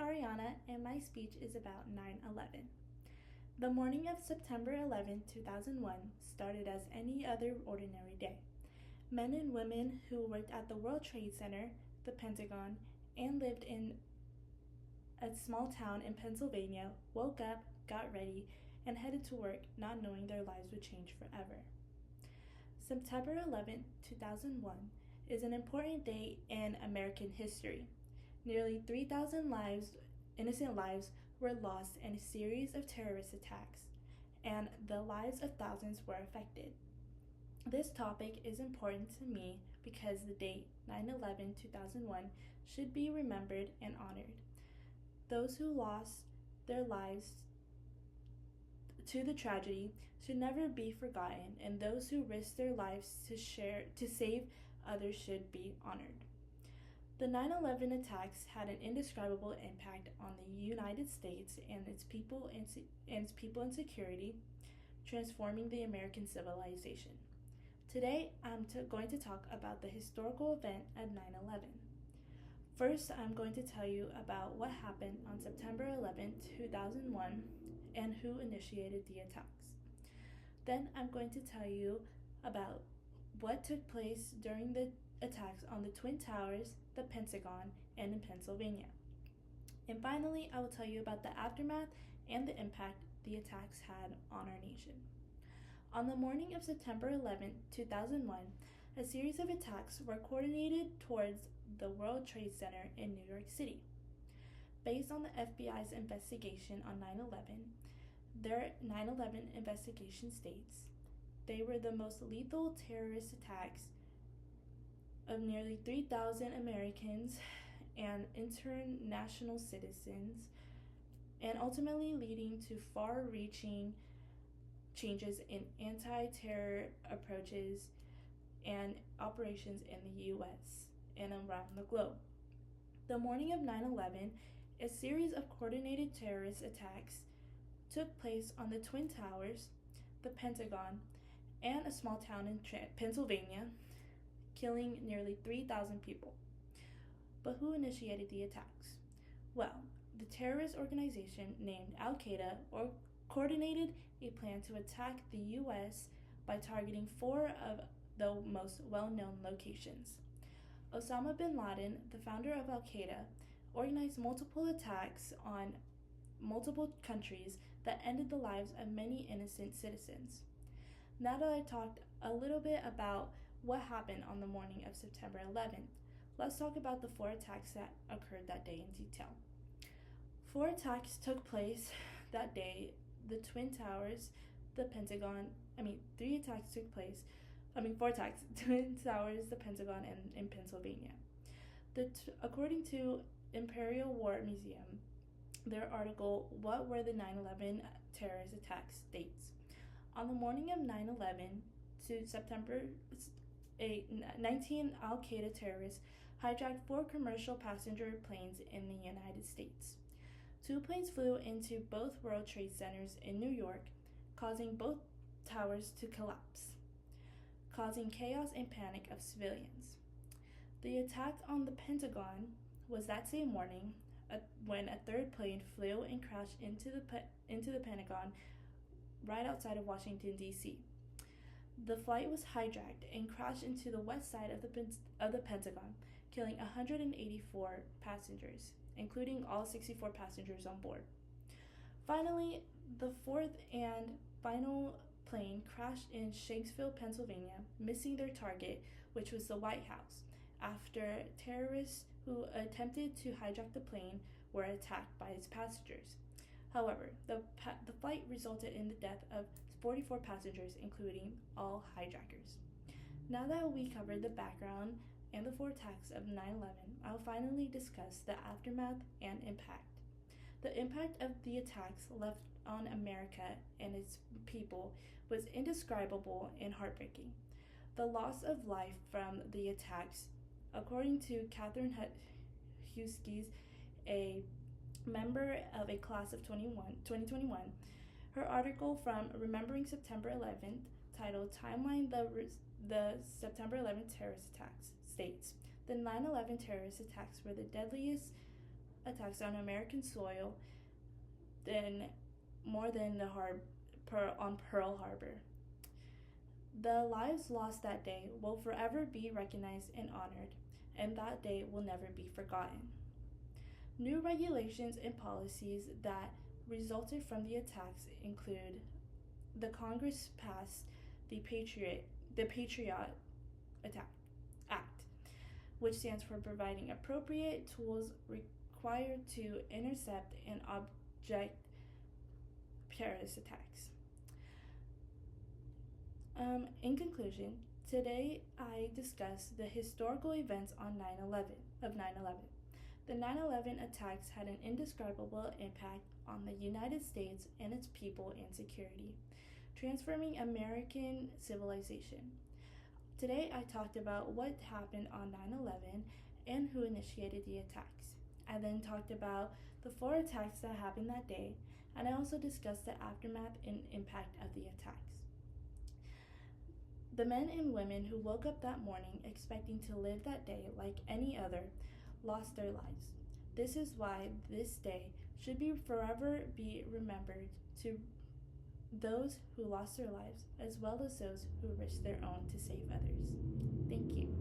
Ariana, and my speech is about 9/11. The morning of September 11, 2001 started as any other ordinary day. Men and women who worked at the World Trade Center, the Pentagon, and lived in a small town in Pennsylvania woke up, got ready, and headed to work, not knowing their lives would change forever. September 11, 2001 is an important day in American history. Nearly 3,000 innocent lives, were lost in a series of terrorist attacks, and the lives of thousands were affected. This topic is important to me because the date 9/11, 2001 should be remembered and honored. Those who lost their lives to the tragedy should never be forgotten, and those who risked their lives to save others should be honored. The 9/11 attacks had an indescribable impact on the United States and its people and security, transforming the American civilization. Today, I'm going to talk about the historical event of 9/11. First, I'm going to tell you about what happened on September 11, 2001, and who initiated the attacks. Then, I'm going to tell you about what took place during the attacks on the Twin Towers, the Pentagon, and in Pennsylvania. And finally, I will tell you about the aftermath and the impact the attacks had on our nation. On the morning of September 11, 2001, a series of attacks were coordinated towards the World Trade Center in New York City. Based on the FBI's investigation on 9/11, their 9/11 investigation states they were the most lethal terrorist attacks of nearly 3,000 Americans and international citizens, and ultimately leading to far-reaching changes in anti-terror approaches and operations in the U.S. and around the globe. The morning of 9/11, a series of coordinated terrorist attacks took place on the Twin Towers, the Pentagon, and a small town in Pennsylvania, killing nearly 3,000 people. But who initiated the attacks? Well, the terrorist organization named Al-Qaeda coordinated a plan to attack the U.S. by targeting 4 of the most well-known locations. Osama bin Laden, the founder of Al-Qaeda, organized multiple attacks on multiple countries that ended the lives of many innocent citizens. Now that I talked a little bit about what happened on the morning of September 11th, let's talk about the 4 attacks that occurred that day in detail. 4 attacks took place that day: the Twin Towers, the Pentagon. 3 attacks took place. 4 attacks: Twin Towers, the Pentagon, and in Pennsylvania. According to Imperial War Museum, their article, "What Were the 9/11 Terrorist Attacks?" states, on the morning of 9/11 to September 19 Al-Qaeda terrorists hijacked 4 commercial passenger planes in the United States. 2 planes flew into both World Trade Centers in New York, causing both towers to collapse, causing chaos and panic of civilians. The attack on the Pentagon was that same morning when a 3rd plane flew and crashed into the Pentagon right outside of Washington, D.C. The flight was hijacked and crashed into the west side of the Pentagon, killing 184 passengers, including all 64 passengers on board. Finally, the 4th and final plane crashed in Shanksville, Pennsylvania, missing their target, which was the White House, after terrorists who attempted to hijack the plane were attacked by its passengers. However, the flight resulted in the death of 44 passengers, including all hijackers. Now that we covered the background and the 4 attacks of 9/11, I'll finally discuss the aftermath and impact. The impact of the attacks left on America and its people was indescribable and heartbreaking. The loss of life from the attacks, according to Catherine Huskes, a member of a class of 2021, her article from Remembering September 11th, titled Timeline the September 11th Terrorist Attacks, states, the 9/11 terrorist attacks were the deadliest attacks on American soil than more than on Pearl Harbor. The lives lost that day will forever be recognized and honored, and that day will never be forgotten. New regulations and policies that resulted from the attacks include the Congress passed the Patriot Act, which stands for providing appropriate tools required to intercept and object terrorist attacks. In conclusion, today I discuss the historical events on 9/11. The 9/11 attacks had an indescribable impact on the United States and its people and security, transforming American civilization. Today I talked about what happened on 9/11 and who initiated the attacks. I then talked about the 4 attacks that happened that day, and I also discussed the aftermath and impact of the attacks. The men and women who woke up that morning expecting to live that day like any other lost their lives. This is why this day should be forever be remembered to those who lost their lives as well as those who risked their own to save others. Thank you.